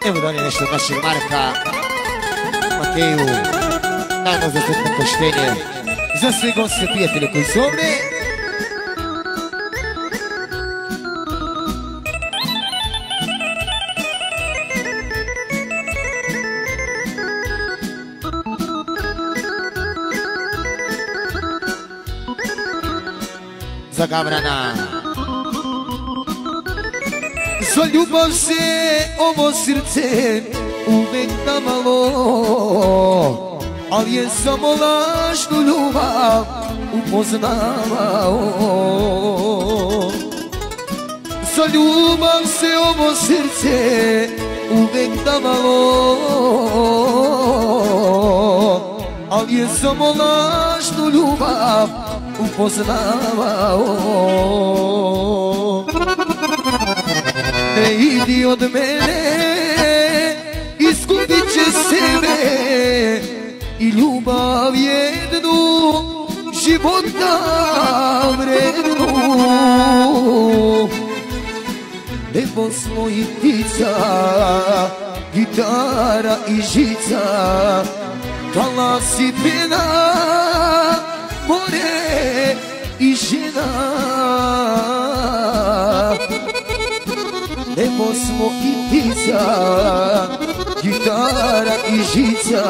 Evo da je nešto od našeg Marka, Mateju, najmo za sretno poštenje, za sve goste prijatelje koji su ovdje. Za Gavrana. Za ljubav se ovo srce uvek damalo, ali je samo lažnu ljubav upoznavao. Za ljubav se ovo srce uvek damalo, ali je samo lažnu ljubav upoznavao. Ne idi od mene, izgubit će sebe i ljubav jednu života vrednu. Nebo smo i ptica, gitara i žica, talas i pena, more i žena. Nebo smo i ptica, gitara i žica,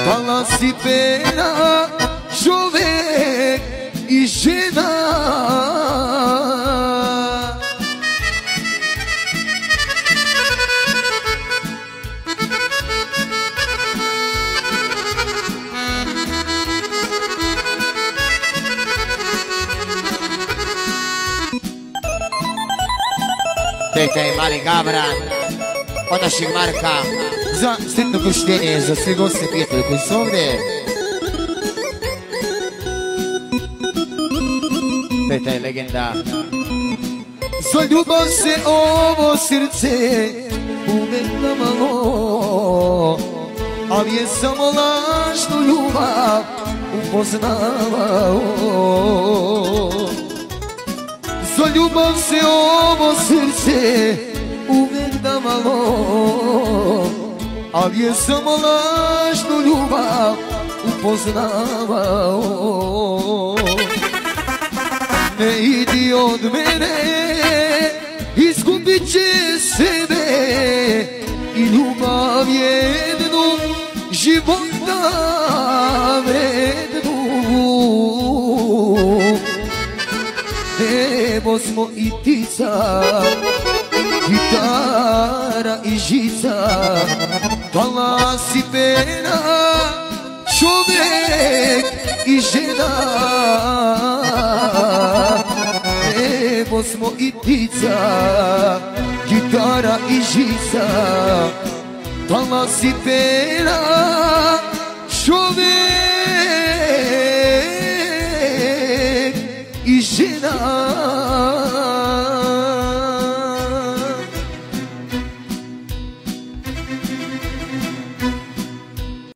talas i pena, čovek i žena. Dajte je mali Gavran od našeg Marka za sretno poštenje, za sve goste prijatelje koji su ovdje. Dajte je legenda. Za ljubav se ovo srce uvek damalo, ali je samo lažnu ljubav upoznavao. Za ljubav se ovo srce uvek damalo, ali je samo lažnu ljubav upoznavao. Ne idi od mene, izgubit će sebe i ljubav jednu života vrednu. Nebo smo i ptica, gitara i žica, talas i pena, čovjek i žena. Nebo smo i ptica, gitara i žica, talas i pena, čovjek i žena.